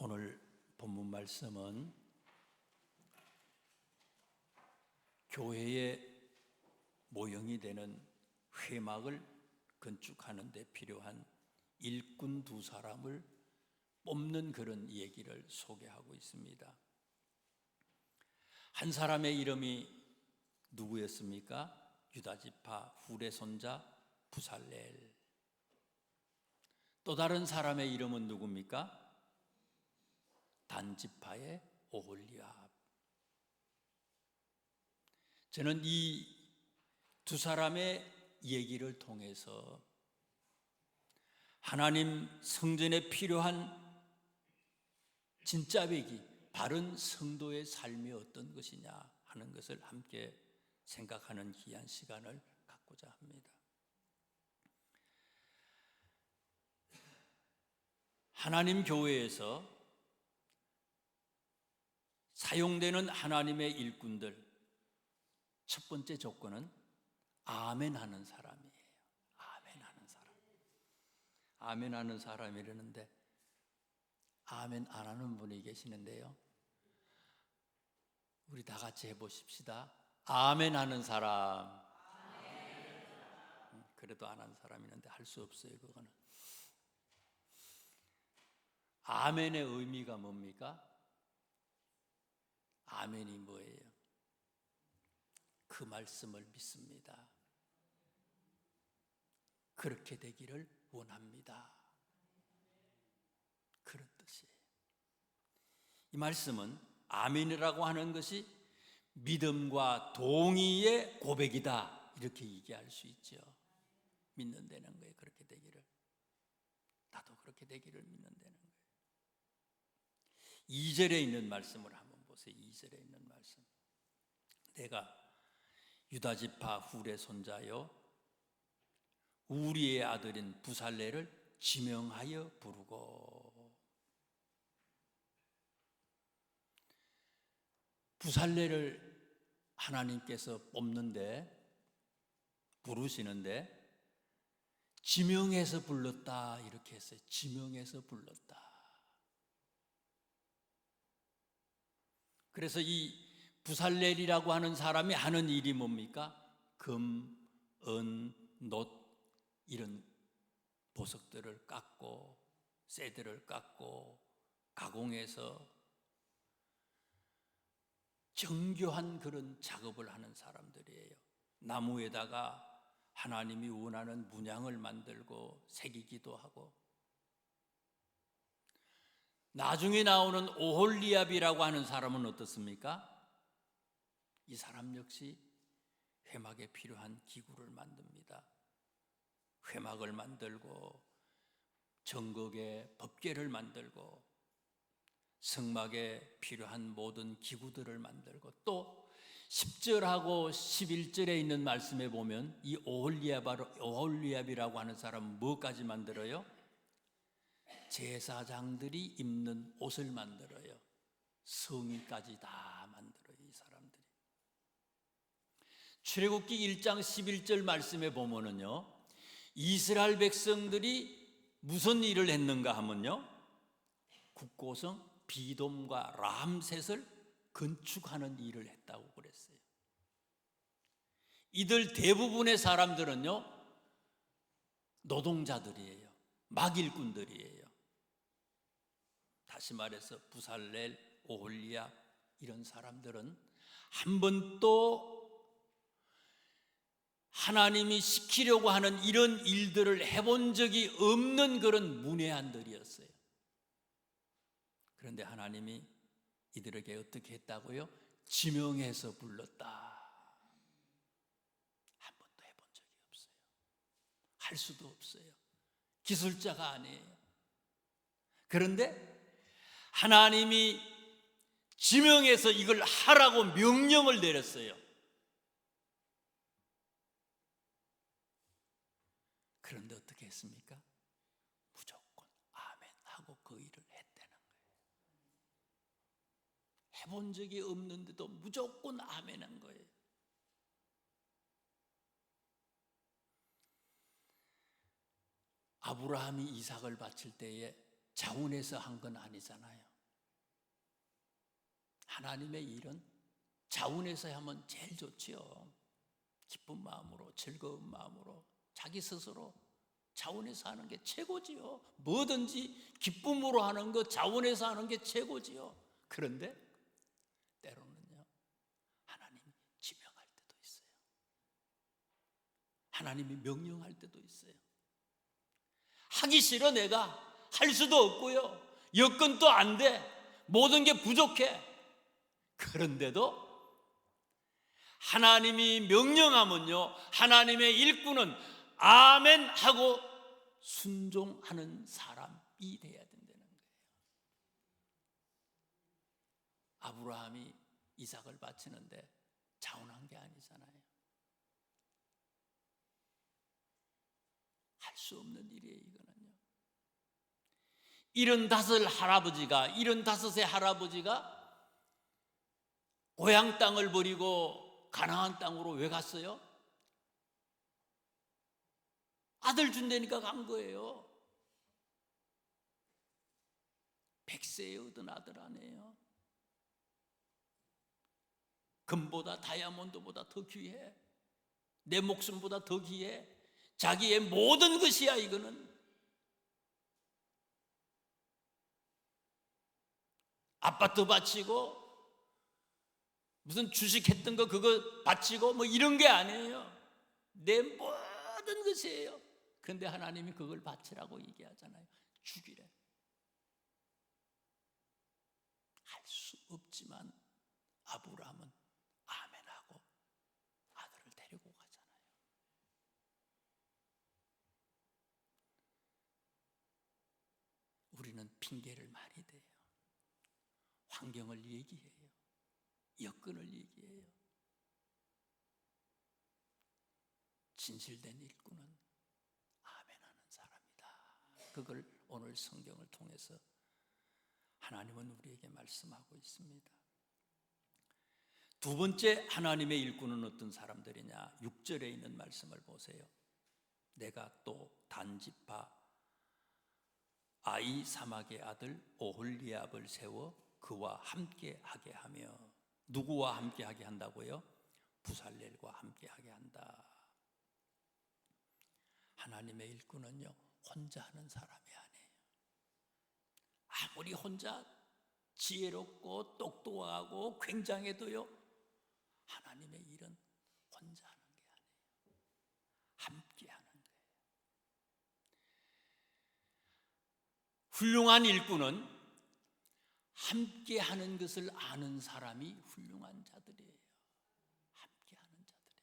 오늘 본문 말씀은 교회의 모형이 되는 회막을 건축하는 데 필요한 일꾼 두 사람을 뽑는 그런 얘기를 소개하고 있습니다. 한 사람의 이름이 누구였습니까? 유다지파 훌의 손자 부살렐. 또 다른 사람의 이름은 누굽니까? 단지파의 오홀리압. 저는 이 두 사람의 얘기를 통해서 하나님 성전에 필요한 진짜배기, 바른 성도의 삶이 어떤 것이냐 하는 것을 함께 생각하는 귀한 시간을 갖고자 합니다. 하나님 교회에서 사용되는 하나님의 일꾼들, 첫 번째 조건은 아멘 하는 사람이에요. 아멘 하는 사람. 아멘 하는 사람이라는데 아멘 안 하는 분이 계시는데요. 우리 다 같이 해보십시다. 아멘 하는 사람. 그래도 안 하는 사람이 있는데 할 수 없어요. 그거는. 아멘의 의미가 뭡니까? 아멘이 뭐예요? 그 말씀을 믿습니다. 그렇게 되기를 원합니다. 그런 뜻이에요. 이 말씀은 아멘이라고 하는 것이 믿음과 동의의 고백이다, 이렇게 얘기할 수 있죠. 믿는다는 거예요. 그렇게 되기를. 나도 그렇게 되기를 믿는다는 거예요. 2절에 있는 말씀을 한번 보세요. 2절에 있는 말씀. 내가 유다지파 훌의 손자요 우리의 아들인 부살렐을 지명하여 부르고. 부살렐을 하나님께서 뽑는데, 부르시는데 지명해서 불렀다 이렇게 했어요. 지명해서 불렀다. 그래서 이 부살렐이라고 하는 사람이 하는 일이 뭡니까? 금, 은, 놋 이런 보석들을 깎고 쇠들을 깎고 가공해서 정교한 그런 작업을 하는 사람들이에요. 나무에다가 하나님이 원하는 문양을 만들고 새기기도 하고. 나중에 나오는 오홀리압이라고 하는 사람은 어떻습니까? 이 사람 역시 회막에 필요한 기구를 만듭니다. 회막을 만들고 정극의 법궤를 만들고 성막에 필요한 모든 기구들을 만들고, 또 10절하고 11절에 있는 말씀에 보면 이 오홀리압이라고 하는 사람은 뭐까지 만들어요? 제사장들이 입는 옷을 만들어요. 성의까지 다 만들어요. 이 사람들이. 출애굽기 1장 11절 말씀에 보면은요, 이스라엘 백성들이 무슨 일을 했는가 하면요, 국고성 비돔과 람셋을 건축하는 일을 했다고 그랬어요. 이들 대부분의 사람들은요 노동자들이에요. 막일꾼들이에요. 다시 말해서 부살렐, 오홀리압 이런 사람들은 한 번도 하나님이 시키려고 하는 이런 일들을 해본 적이 없는 그런 문외한들이었어요. 그런데 하나님이 이들에게 어떻게 했다고요? 지명해서 불렀다. 한 번도 해본 적이 없어요. 할 수도 없어요. 기술자가 아니에요. 그런데 하나님이 지명해서 이걸 하라고 명령을 내렸어요. 그런데 어떻게 했습니까? 무조건 아멘 하고 그 일을 했다는 거예요. 해본 적이 없는데도 무조건 아멘 한 거예요. 아브라함이 이삭을 바칠 때에 자원해서 한 건 아니잖아요. 하나님의 일은 자원에서 하면 제일 좋지요. 기쁜 마음으로, 즐거운 마음으로, 자기 스스로 자원해서 하는 게 최고지요. 뭐든지 기쁨으로 하는 거, 자원해서 하는 게 최고지요. 그런데 때로는요, 하나님이 지명할 때도 있어요. 하나님이 명령할 때도 있어요. 하기 싫어 내가. 할 수도 없고요. 여건도 안 돼. 모든 게 부족해. 그런데도 하나님이 명령하면요, 하나님의 일꾼은 아멘 하고 순종하는 사람이 돼야 된다는 거예요. 아브라함이 이삭을 바치는데 자원한 게 아니잖아요. 할 수 없는 일이에요, 이거는요. 75의 할아버지가 고향 땅을 버리고 가나안 땅으로 왜 갔어요? 아들 준다니까 간 거예요. 100세에 얻은 아들 아니에요. 금보다 다이아몬드보다 더 귀해. 내 목숨보다 더 귀해. 자기의 모든 것이야, 이거는. 아파트 바치고 무슨 주식했던 거 그거 바치고 뭐 이런 게 아니에요. 내 모든 것이에요. 그런데 하나님이 그걸 바치라고 얘기하잖아요. 죽이래. 할 수 없지만 아브라함은 아멘하고 아들을 데리고 가잖아요. 우리는 핑계를 많이 대요. 환경을 얘기해요. 여건을 얘기해요. 진실된 일꾼은 아멘하는 사람이다. 그걸 오늘 성경을 통해서 하나님은 우리에게 말씀하고 있습니다. 두 번째 하나님의 일꾼은 어떤 사람들이냐? 6절에 있는 말씀을 보세요. 내가 또 단지파 아히사막의 아들 오홀리압을 세워 그와 함께 하게 하며, 누구와 함께 하게 한다고요? 부살렐과 함께 하게 한다. 하나님의 일꾼은요, 혼자 하는 사람이 아니에요. 아무리 혼자 지혜롭고 똑똑하고 굉장해도요, 하나님의 일은 혼자 하는 게 아니에요. 함께 하는 거예요. 훌륭한 일꾼은 함께 하는 것을 아는 사람이 훌륭한 자들이에요. 함께 하는 자들이에요.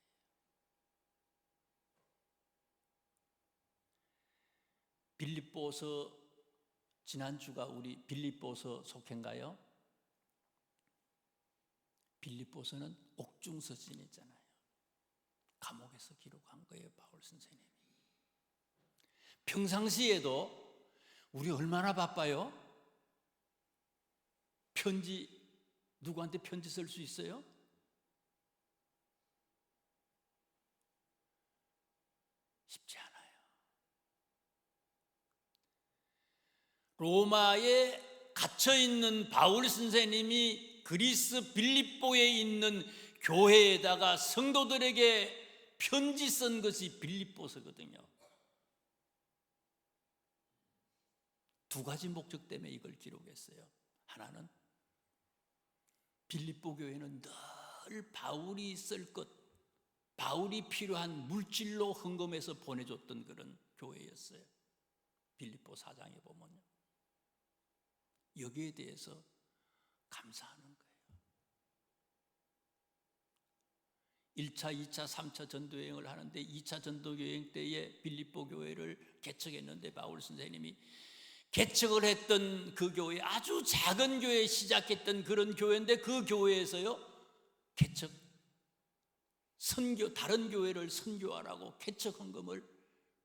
빌립보서, 지난주가 우리 빌립보서 속행가요? 빌립보서는 옥중서신이잖아요. 감옥에서 기록한 거예요, 바울 선생님이. 평상시에도 우리 얼마나 바빠요? 편지, 누구한테 편지 쓸 수 있어요? 쉽지 않아요. 로마에 갇혀있는 바울 선생님이 그리스 빌립보에 있는 교회에다가 성도들에게 편지 쓴 것이 빌립보서거든요. 두 가지 목적 때문에 이걸 기록했어요. 하나는 빌립보 교회는 늘 바울이 쓸 것, 바울이 필요한 물질로 헌금해서 보내줬던 그런 교회였어요. 빌립보 4장에 보면요. 여기에 대해서 감사하는 거예요. 1차, 2차, 3차 전도여행을 하는데 2차 전도여행 때에 빌립보 교회를 개척했는데 바울 선생님이 개척을 했던 그 교회, 아주 작은 교회에 시작했던 그런 교회인데 그 교회에서요, 개척, 선교, 다른 교회를 선교하라고 개척 헌금을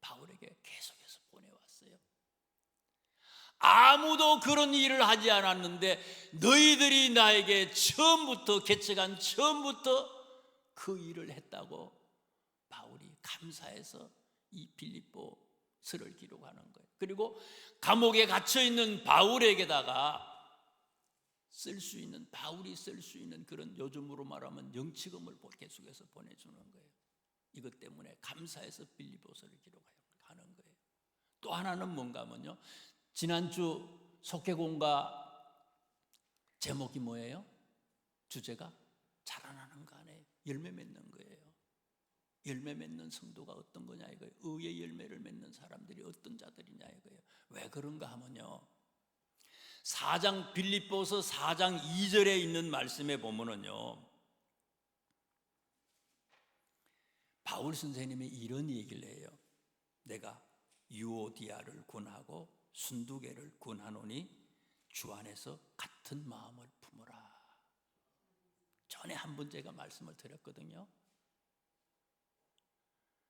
바울에게 계속해서 보내왔어요. 아무도 그런 일을 하지 않았는데 너희들이 나에게 처음부터, 개척한 처음부터 그 일을 했다고 바울이 감사해서 이 빌립보서를 기록하는 거예요. 그리고 감옥에 갇혀있는 바울에게다가 쓸 수 있는, 바울이 쓸 수 있는 그런, 요즘으로 말하면 영치금을 계속해서 보내주는 거예요. 이것 때문에 감사해서 빌립보서를 기록하는 거예요. 또 하나는 뭔가 하면요, 지난주 속회공과 제목이 뭐예요? 주제가 자라나는 거 아니에요. 열매 맺는 거예요. 열매 맺는 성도가 어떤 거냐 이거예요. 의의 열매를 맺는 사람들이 어떤 자들이냐 이거예요. 왜 그런가 하면요, 4장 빌립보서 4장 2절에 있는 말씀에 보면은요, 바울 선생님이 이런 얘기를 해요. 내가 유오디아를 군하고 순두개를 군하노니 주 안에서 같은 마음을 품으라. 전에 한 번 제가 말씀을 드렸거든요.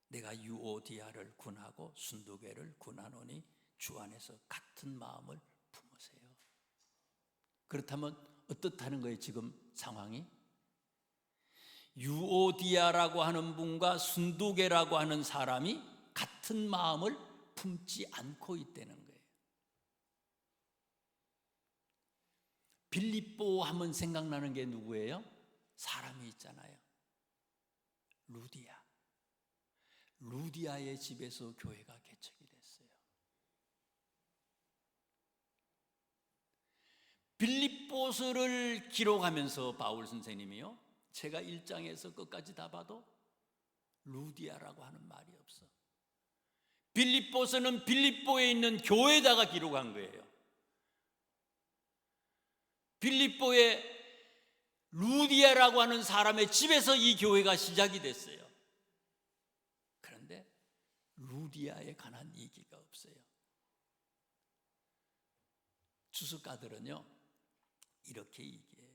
내가 유오디아를 군하고 순두개를 군하노니 주 안에서 같은 마음을 품으세요. 그렇다면 어떻다는 거예요? 지금 상황이 유오디아라고 하는 분과 순두개라고 하는 사람이 같은 마음을 품지 않고 있다는 거예요. 빌립보 하면 생각나는 게 누구예요? 사람이 있잖아요. 루디아. 루디아의 집에서 교회가 개척이 됐어요. 빌립보서를 기록하면서 바울 선생님이요, 제가 1장에서 끝까지 다 봐도 루디아라고 하는 말이 없어. 빌립보서는 빌립보에 있는 교회에다가 기록한 거예요. 빌립보에 루디아라고 하는 사람의 집에서 이 교회가 시작이 됐어요. 그런데 루디아에 관한 얘기가 없어요. 주석가들은요, 이렇게 얘기해요.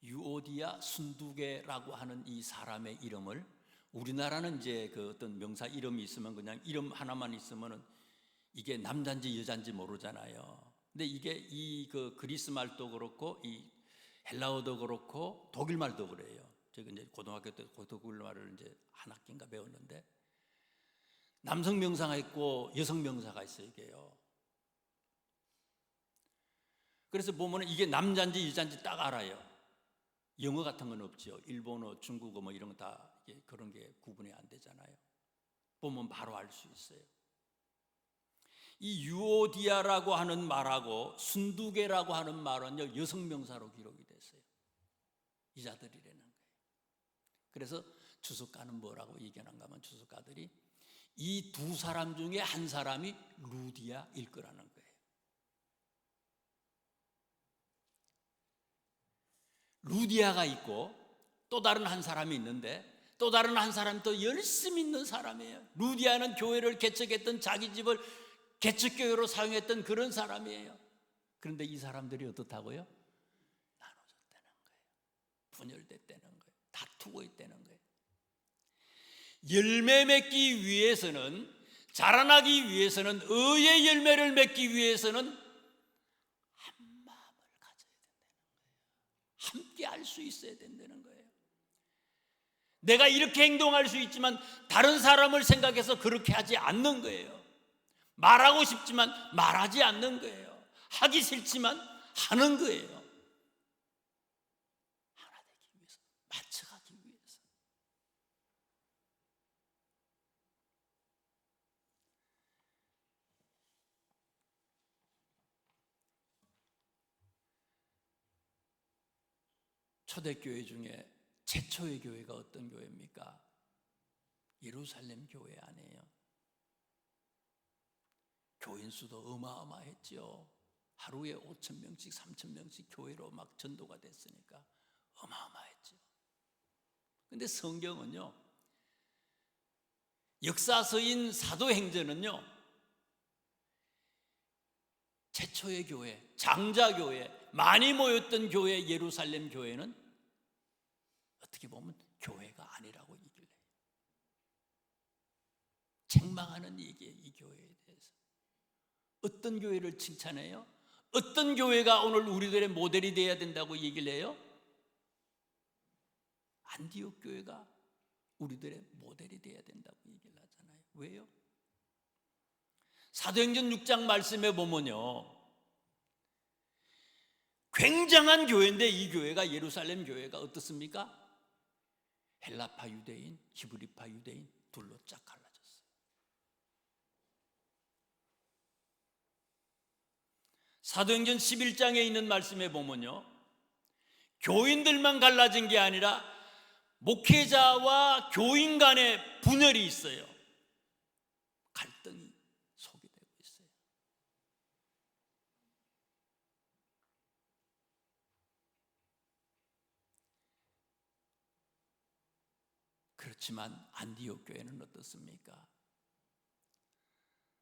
유오디아 순두개라고 하는 이 사람의 이름을, 우리나라는 이제 그 어떤 명사 이름이 있으면 그냥 이름 하나만 있으면은 이게 남자인지 여자인지 모르잖아요. 근데 이게 이 그 그리스 말도 그렇고 이 헬라어도 그렇고 독일 말도 그래요. 제가 이제 고등학교 때 독일 말을 이제 한 학기인가 배웠는데, 남성 명사가 있고 여성 명사가 있어요, 이게요. 그래서 보면 이게 남자인지 여자인지 딱 알아요. 영어 같은 건 없죠. 일본어, 중국어 뭐 이런 거 다 그런 게 구분이 안 되잖아요. 보면 바로 알 수 있어요. 이 유오디아라고 하는 말하고 순두개라고 하는 말은요, 여성 명사로 기록이 됐어요. 이자들이라는 거예요. 그래서 주석가는 뭐라고 얘기하는가 하면, 주석가들이 이 두 사람 중에 한 사람이 루디아일 거라는 거예요. 루디아가 있고 또 다른 한 사람이 있는데, 또 다른 한 사람이 또 열심히 있는 사람이에요. 루디아는 교회를 개척했던, 자기 집을 개척교회로 사용했던 그런 사람이에요. 그런데 이 사람들이 어떻다고요? 나눠졌다는 거예요. 분열됐다는 거예요. 다투고 있다는 거예요. 열매 맺기 위해서는, 자라나기 위해서는, 의의 열매를 맺기 위해서는 한 마음을 가져야 된다는 거예요. 함께 할 수 있어야 된다는 거예요. 내가 이렇게 행동할 수 있지만 다른 사람을 생각해서 그렇게 하지 않는 거예요. 말하고 싶지만 말하지 않는 거예요. 하기 싫지만 하는 거예요. 하나 되기 위해서, 맞춰가기 위해서. 초대교회 중에 최초의 교회가 어떤 교회입니까? 예루살렘 교회 아니에요. 교인 수도 어마어마했죠. 하루에 5,000명씩 3,000명씩 교회로 막 전도가 됐으니까 어마어마했죠. 근데 성경은요, 역사서인 사도행전은요, 최초의 교회, 장자교회, 많이 모였던 교회 예루살렘 교회는 어떻게 보면 교회가 아니라고 얘기를 해요. 책망하는 얘기예요, 이 교회에 대해서. 어떤 교회를 칭찬해요? 어떤 교회가 오늘 우리들의 모델이 되어야 된다고 얘기를 해요? 안디옥 교회가 우리들의 모델이 되어야 된다고 얘기를 하잖아요. 왜요? 사도행전 6장 말씀에 보면요, 굉장한 교회인데 이 교회가 예루살렘 교회가 어떻습니까? 헬라파 유대인, 히브리파 유대인 둘로 쫙 갈라졌어요. 사도행전 11장에 있는 말씀에 보면요, 교인들만 갈라진 게 아니라 목회자와 교인 간의 분열이 있어요. 갈등이 소비되고 있어요. 그렇지만 안디옥 교회는 어떻습니까?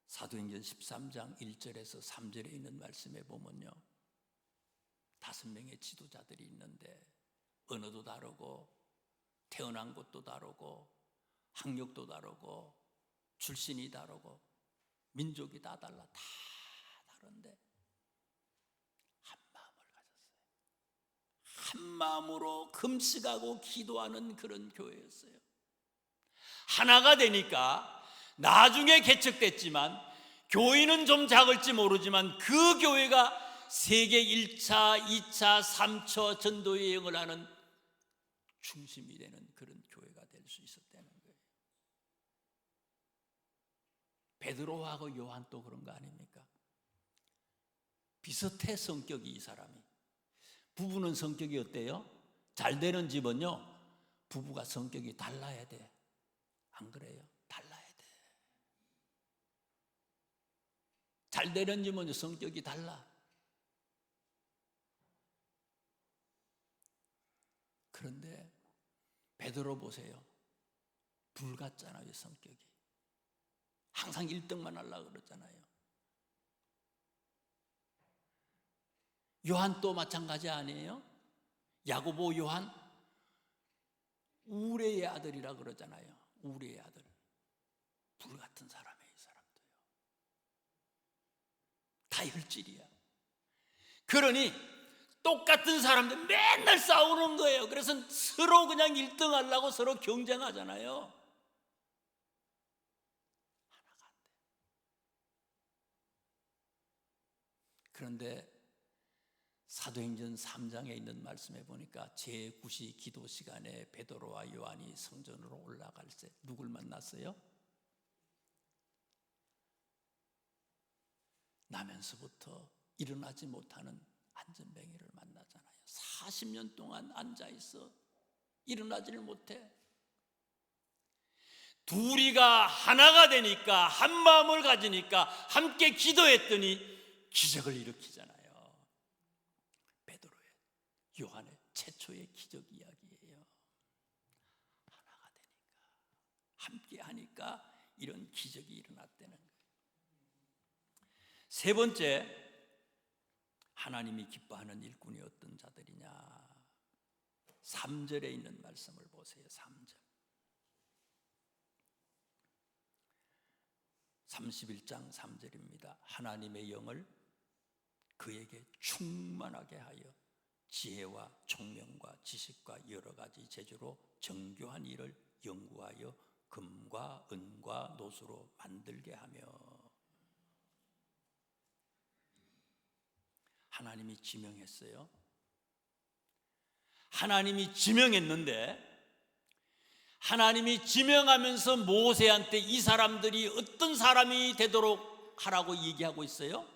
사도행전 13장 1절에서 3절에 있는 말씀에 보면요, 5명의 지도자들이 있는데 언어도 다르고 태어난 곳도 다르고 학력도 다르고 출신이 다르고 민족이 다 달라, 다 다른데 한 마음을 가졌어요. 한 마음으로 금식하고 기도하는 그런 교회였어요. 하나가 되니까 나중에 개척됐지만 교인은 좀 작을지 모르지만 그 교회가 세계 1차, 2차, 3차 전도 여행을 하는 중심이 되는 그런 교회가 될 수 있었다는 거예요. 베드로하고 요한도 그런 거 아닙니까? 비슷해, 성격이. 이 사람이 부부는 성격이 어때요? 잘 되는 집은요, 부부가 성격이 달라야 돼. 안 그래요? 달라야 돼. 잘 되는 집은 성격이 달라. 그런데 베드로 보세요. 불 같잖아요, 성격이. 항상 1등만 하려고 그러잖아요. 요한도 마찬가지 아니에요? 야고보, 요한 우레의 아들이라 그러잖아요. 우레의 아들. 불 같은 사람이에요. 이 사람도요. 다 혈질이야. 그러니 똑같은 사람들 맨날 싸우는 거예요. 그래서 서로 그냥 1등 하려고 서로 경쟁하잖아요. 하나가 안 돼. 그런데 사도행전 3장에 있는 말씀에 보니까 제9시 기도 시간에 베드로와 요한이 성전으로 올라갈 때 누굴 만났어요? 나면서부터 일어나지 못하는 안전뱅이를 만나잖아요. 40년 동안 앉아있어 일어나지를 못해. 둘이가 하나가 되니까, 한 마음을 가지니까 함께 기도했더니 기적을 일으키잖아요. 베드로의, 요한의 최초의 기적 이야기예요. 하나가 되니까, 함께 하니까 이런 기적이 일어났다는 거예요. 세 번째, 하나님이 기뻐하는 일꾼이 어떤 자들이냐? 3절에 있는 말씀을 보세요. 3절. 31장 3절입니다. 하나님의 영을 그에게 충만하게 하여 지혜와 총명과 지식과 여러 가지 재주로 정교한 일을 연구하여 금과 은과 노수로 만들게 하며. 하나님이 지명했어요. 하나님이 지명했는데 하나님이 지명하면서 모세한테 이 사람들이 어떤 사람이 되도록 하라고 얘기하고 있어요?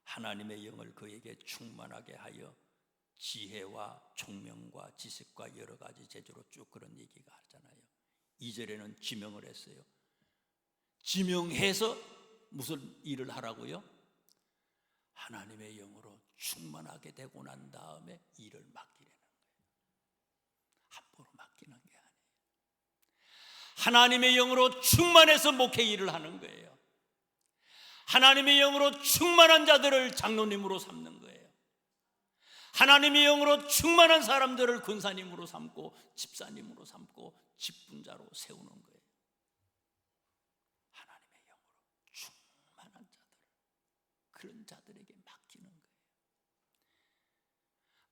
하나님의 영을 그에게 충만하게 하여 지혜와 총명과 지식과 여러 가지 재주로 쭉 그런 얘기가 하잖아요. 2절에는 지명을 했어요. 지명해서 무슨 일을 하라고요? 하나님의 영으로 충만하게 되고 난 다음에 일을 맡기려는 거예요. 함부로 맡기는 게 아니에요. 하나님의 영으로 충만해서 목회 일을 하는 거예요. 하나님의 영으로 충만한 자들을 장로님으로 삼는 거예요. 하나님의 영으로 충만한 사람들을 권사님으로 삼고 집사님으로 삼고 직분자로 세우는 거예요. 하나님의 영으로 충만한 자들, 그런 자들에게 맡기는 거예요.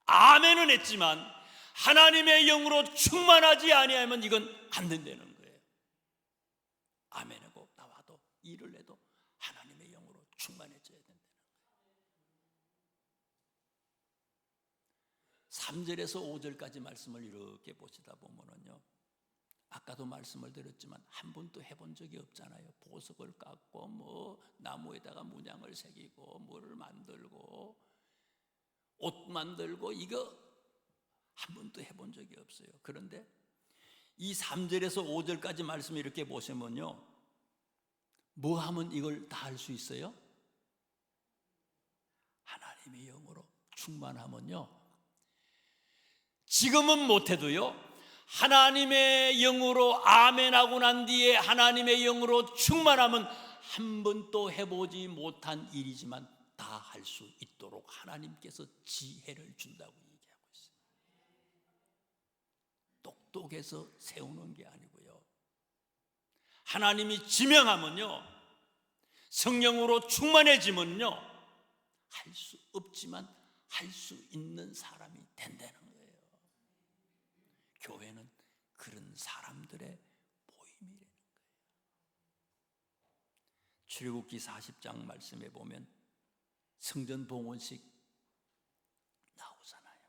아멘은 했지만 하나님의 영으로 충만하지 아니하면 이건 안 된다는 거예요. 아멘하고 나와도 일을 해도 하나님의 영으로 충만해져야 된다는 거예요. 3절에서 5절까지 말씀을 이렇게 보시다 보면은요, 아까도 말씀을 드렸지만 한 번도 해본 적이 없잖아요. 보석을 깎고 뭐 나무에다가 문양을 새기고 뭐를 만들고 옷 만들고, 이거 한 번도 해본 적이 없어요. 그런데 이 3절에서 5절까지 말씀 이렇게 보시면요, 뭐 하면 이걸 다 할 수 있어요? 하나님의 영으로 충만하면요, 지금은 못해도요, 하나님의 영으로 아멘하고 난 뒤에 하나님의 영으로 충만하면 한 번도 해보지 못한 일이지만 다 할 수 있도록 하나님께서 지혜를 준다고 얘기하고 있어요. 똑똑해서 세우는 게 아니고요, 하나님이 지명하면요, 성령으로 충만해지면요, 할 수 없지만 할 수 있는 사람이 된다는 거예요. 교회는 그런 사람들의 모임이라는 거예요. 출애굽기 40장 말씀에 보면 성전 봉헌식 나오잖아요.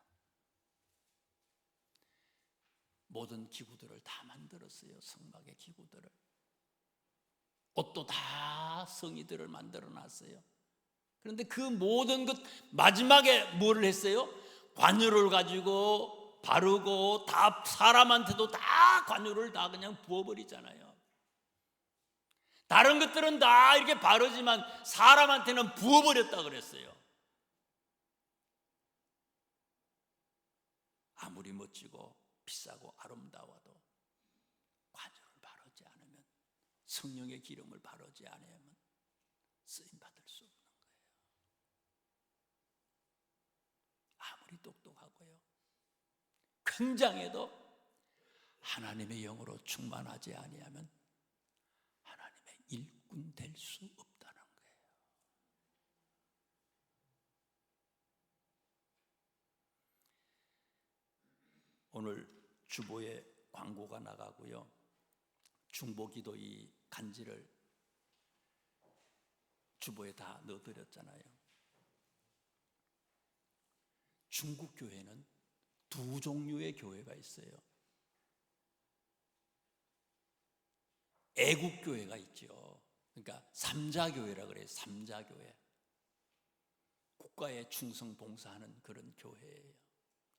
모든 기구들을 다 만들었어요. 성막의 기구들을, 옷도 다 성의들을 만들어 놨어요. 그런데 그 모든 것 마지막에 뭐를 했어요? 관유를 가지고 바르고, 다 사람한테도 다 관유를 다 그냥 부어버리잖아요. 다른 것들은 다 이렇게 바르지만 사람한테는 부어버렸다 그랬어요. 아무리 멋지고 비싸고 아름다워도 관유를 바르지 않으면, 성령의 기름을 바르지 않으면 쓰임 받을 수 없는 거예요. 아무리 똑똑하고요, 굉장해도 하나님의 영으로 충만하지 아니하면 하나님의 일꾼 될 수 없다는 거예요. 오늘 주보에 광고가 나가고요, 중보기도 이 간지를 주보에 다 넣어드렸잖아요. 중국 교회는 두 종류의 교회가 있어요. 애국교회가 있죠. 그러니까 삼자교회라 그래요. 삼자교회. 국가에 충성 봉사하는 그런 교회예요.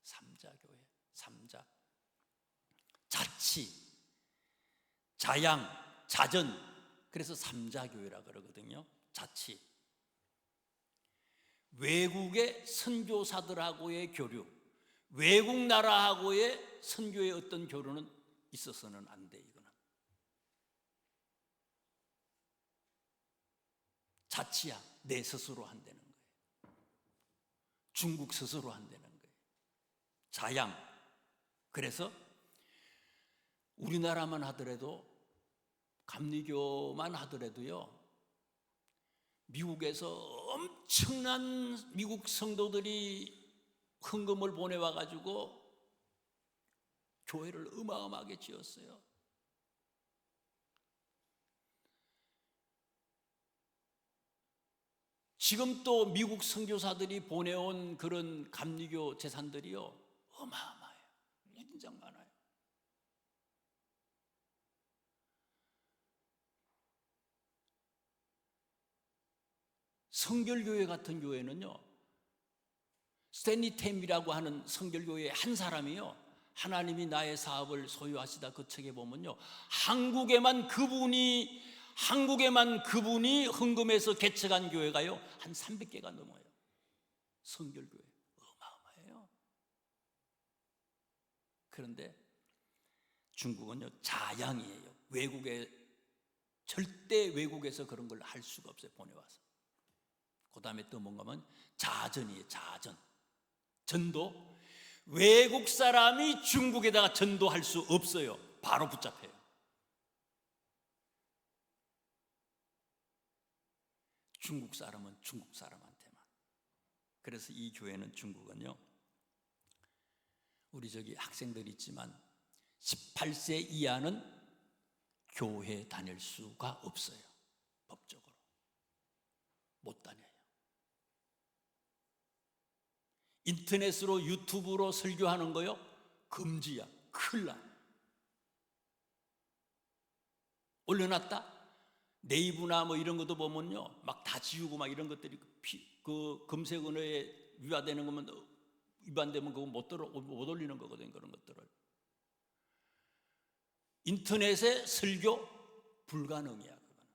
삼자교회. 삼자. 자치, 자양, 자전. 그래서 삼자교회라 그러거든요. 자치. 외국의 선교사들하고의 교류, 외국 나라하고의 선교의 어떤 교류는 있어서는 안 돼. 이거는 자치야, 내 스스로 한다는 거예요. 중국 스스로 한다는 거예요. 자양. 그래서 우리나라만 하더라도, 감리교만 하더라도요, 미국에서 엄청난 미국 성도들이 헌금을 보내와 가지고 교회를 어마어마하게 지었어요. 지금 또 미국 선교사들이 보내온 그런 감리교 재산들이요, 어마어마해요. 무진장 많아요. 성결교회 같은 교회는요, 스탠리 템이라고 하는 성결교회의 한 사람이요, 하나님이 나의 사업을 소유하시다 그 책에 보면요, 한국에만 그분이 헌금해서 개척한 교회가요 한 300개가 넘어요. 성결교회 어마어마해요. 그런데 중국은요 자양이에요. 절대 외국에서 그런 걸 할 수가 없어요. 보내와서. 그 다음에 또 뭔가 하면 자전이에요. 자전. 전도. 외국 사람이 중국에다가 전도할 수 없어요. 바로 붙잡혀요. 중국 사람은 중국 사람한테만. 그래서 이 교회는, 중국은요, 우리 저기 학생들 있지만 18세 이하는 교회 다닐 수가 없어요. 법적으로 못 다녀요. 인터넷으로 유튜브로 설교하는 거요? 금지야. 큰일 나. 올려놨다? 네이버나 뭐 이런 것도 보면요, 막 다 지우고 막 이런 것들이 그 검색 언어에 위반되는 거면, 위반되면 그거 못 올리는 거거든. 그런 것들을. 인터넷에 설교 불가능이야. 그거는.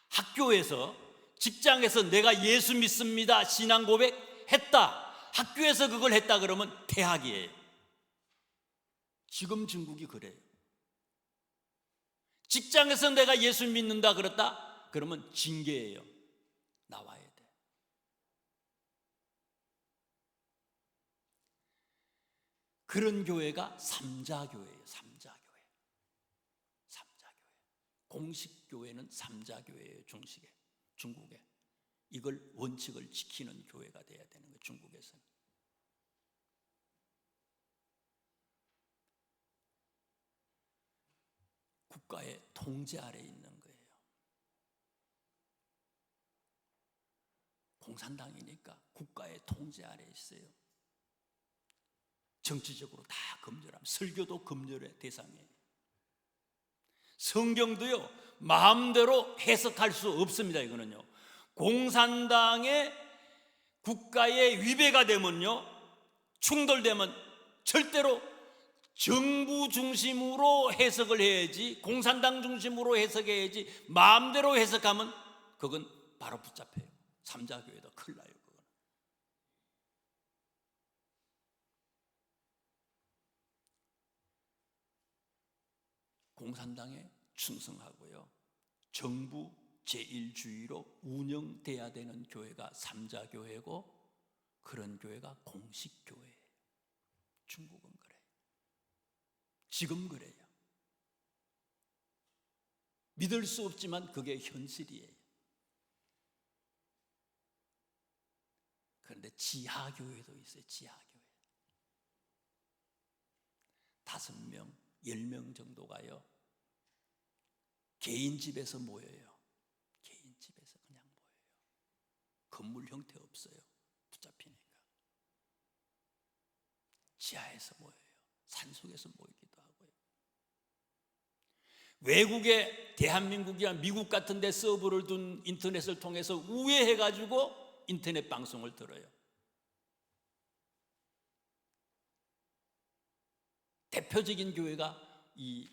학교에서, 직장에서 내가 예수 믿습니다 신앙 고백 했다, 학교에서 그걸 했다 그러면 퇴학이에요. 지금 중국이 그래요. 직장에서 내가 예수 믿는다 그랬다 그러면 징계예요. 나와야 돼. 그런 교회가 삼자교회예요. 삼자교회. 삼자교회. 공식 교회는 삼자교회예요. 중국에. 이걸 원칙을 지키는 교회가 돼야 되는 거예요. 중국에서는. 국가의 통제 아래에 있는 거예요. 공산당이니까 국가의 통제 아래에 있어요. 정치적으로 다 검열함. 설교도 검열의 대상이에요. 성경도요, 마음대로 해석할 수 없습니다. 이거는요, 공산당의 국가의 위배가 되면요, 충돌되면 절대로 정부 중심으로 해석을 해야지, 공산당 중심으로 해석해야지, 마음대로 해석하면 그건 바로 붙잡혀요. 삼자교회도 큰일 나요. 그건. 공산당에 충성하고요, 정부 제1주의로 운영돼야 되는 교회가 삼자교회고, 그런 교회가 공식교회예요. 중국은 그래요. 지금 그래요. 믿을 수 없지만 그게 현실이에요. 그런데 지하교회도 있어요. 지하교회. 5명, 10명 정도가요, 개인 집에서 모여요. 개인 집에서 그냥 모여요. 건물 형태 없어요. 붙잡히니까. 지하에서 모여요. 산속에서 모이기도 하고요. 외국에, 대한민국이나 미국 같은 데 서버를 둔 인터넷을 통해서 우회해가지고 인터넷 방송을 들어요. 대표적인 교회가 이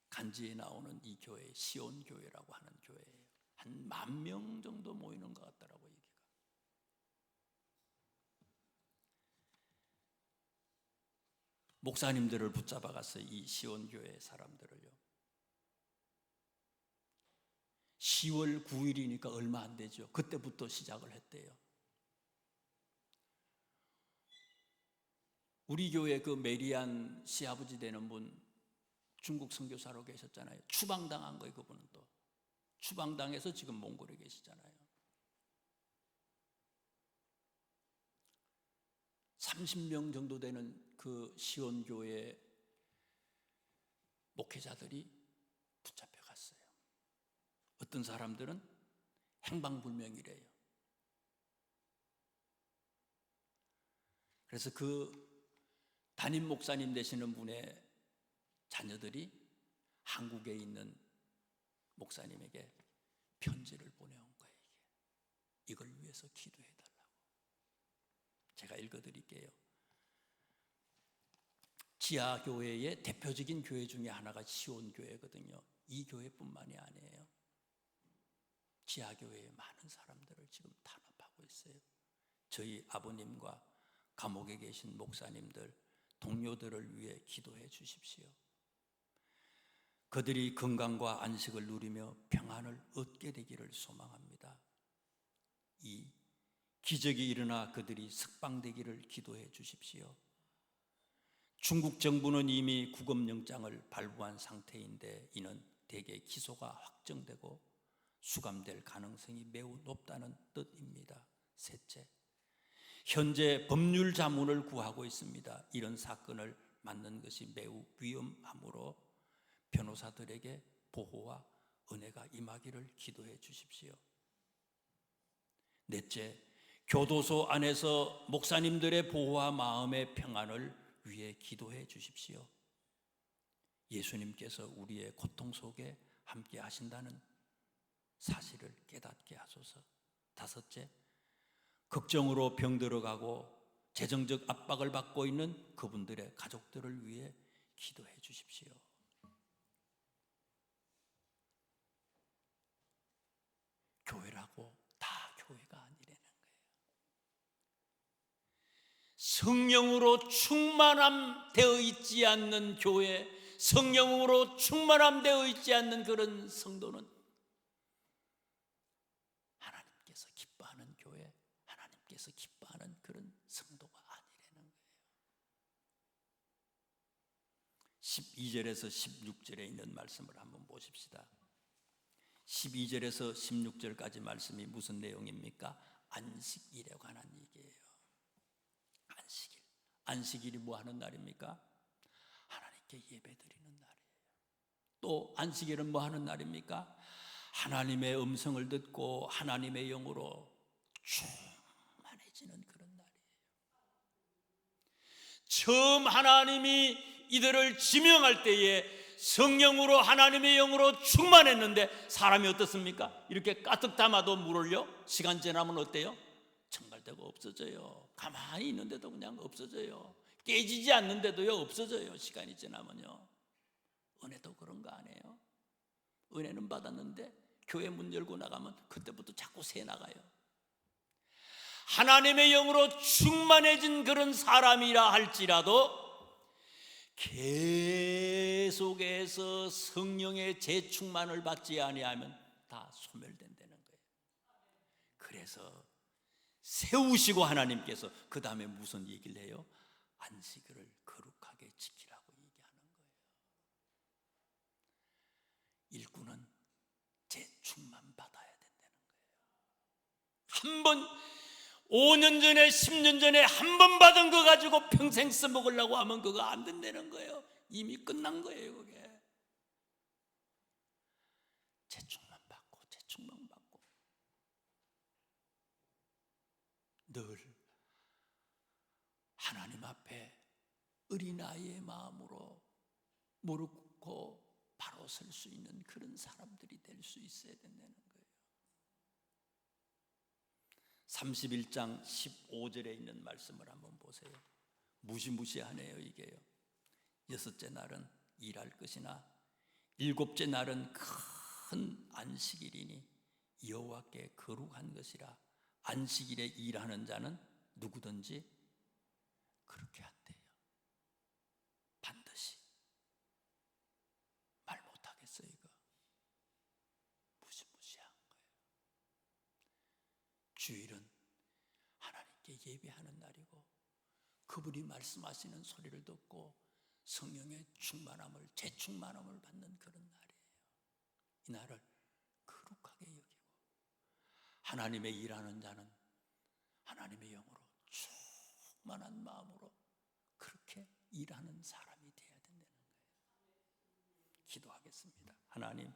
간지에 나오는 이 교회, 시온교회라고 하는 교회예요. 한 10,000명 정도 모이는 것 같더라고요. 여기가. 목사님들을 붙잡아갔어요. 이 시온교회 사람들을요. 10월 9일이니까 얼마 안 되죠. 그때부터 시작을 했대요. 우리 교회 그 메리안 시아버지 되는 분, 중국 선교사로 계셨잖아요. 추방당한 거예요. 그분은 또 추방당해서 지금 몽골에 계시잖아요. 30명 정도 되는 그 시온교회 목회자들이 붙잡혀갔어요. 어떤 사람들은 행방불명이래요. 그래서 그 담임 목사님 되시는 분의 자녀들이 한국에 있는 목사님에게 편지를 보내온 거예요. 이걸 위해서 기도해달라고. 제가 읽어드릴게요. 지하교회의 대표적인 교회 중에 하나가 시온교회거든요. 이 교회뿐만이 아니에요. 지하교회에 많은 사람들을 지금 탄압하고 있어요. 저희 아버님과 감옥에 계신 목사님들, 동료들을 위해 기도해 주십시오. 그들이 건강과 안식을 누리며 평안을 얻게 되기를 소망합니다. 이 기적이 일어나 그들이 석방되기를 기도해 주십시오. 중국 정부는 이미 구금영장을 발부한 상태인데 이는 대개 기소가 확정되고 수감될 가능성이 매우 높다는 뜻입니다. 셋째, 현재 법률 자문을 구하고 있습니다. 이런 사건을 맡는 것이 매우 위험하므로 변호사들에게 보호와 은혜가 임하기를 기도해 주십시오. 넷째, 교도소 안에서 목사님들의 보호와 마음의 평안을 위해 기도해 주십시오. 예수님께서 우리의 고통 속에 함께 하신다는 사실을 깨닫게 하소서. 다섯째, 걱정으로 병들어가고 재정적 압박을 받고 있는 그분들의 가족들을 위해 기도해 주십시오. 교회라고 다 교회가 아니라는 거예요. 성령으로 충만함되어 있지 않는 교회, 성령으로 충만함되어 있지 않는 그런 성도는 하나님께서 기뻐하는 교회, 하나님께서 기뻐하는 그런 성도가 아니라는 거예요. 12절에서 16절에 있는 말씀을 한번 보십시다. 12절에서 16절까지 말씀이 무슨 내용입니까? 안식일에 관한 얘기예요. 안식일. 안식일이 뭐 하는 날입니까? 하나님께 예배드리는 날이에요. 또 안식일은 뭐 하는 날입니까? 하나님의 음성을 듣고 하나님의 영으로 충만해지는 그런 날이에요. 처음 하나님이 이들을 지명할 때에 성령으로 하나님의 영으로 충만했는데 사람이 어떻습니까? 이렇게 가득 담아도 물 올려? 시간 지나면 어때요? 청갈대가 없어져요. 가만히 있는데도 그냥 없어져요. 깨지지 않는데도요 없어져요. 시간이 지나면요. 은혜도 그런 거 아니에요? 은혜는 받았는데 교회 문 열고 나가면 그때부터 자꾸 새 나가요. 하나님의 영으로 충만해진 그런 사람이라 할지라도 계속해서 성령의 재충만을 받지 아니하면 다 소멸된다는 거예요. 그래서 세우시고 하나님께서 그 다음에 무슨 얘기를 해요? 안식일을 거룩하게 지키라고 얘기하는 거예요. 일꾼은 재충만 받아야 된다는 거예요. 한 번 5년 전에 10년 전에 한 번 받은 거 가지고 평생 써먹으려고 하면 그거 안 된다는 거예요. 이미 끝난 거예요. 그게 재충만 받고 재충만 받고 늘 하나님 앞에 어린아이의 마음으로 무릎 꿇고 바로 설 수 있는 그런 사람들이 될 수 있어야 된다는 거예요. 31장 15절에 있는 말씀을 한번 보세요. 무시무시하네요 이게요. 여섯째 날은 일할 것이나 일곱째 날은 큰 안식일이니 여호와께 거룩한 것이라. 안식일에 일하는 자는 누구든지 그렇게 한대요. 반드시. 말 못하겠어요 이거. 무시무시한 거예요. 주일은 하나님께 예배하는 날이고 그분이 말씀하시는 소리를 듣고 성령의 충만함을 재충만함을 받는 그런 날이에요. 이 날을 거룩하게 여기고 하나님의 일하는 자는 하나님의 영으로 충만한 마음으로 그렇게 일하는 사람이 되어야 된다는 거예요. 기도하겠습니다. 하나님,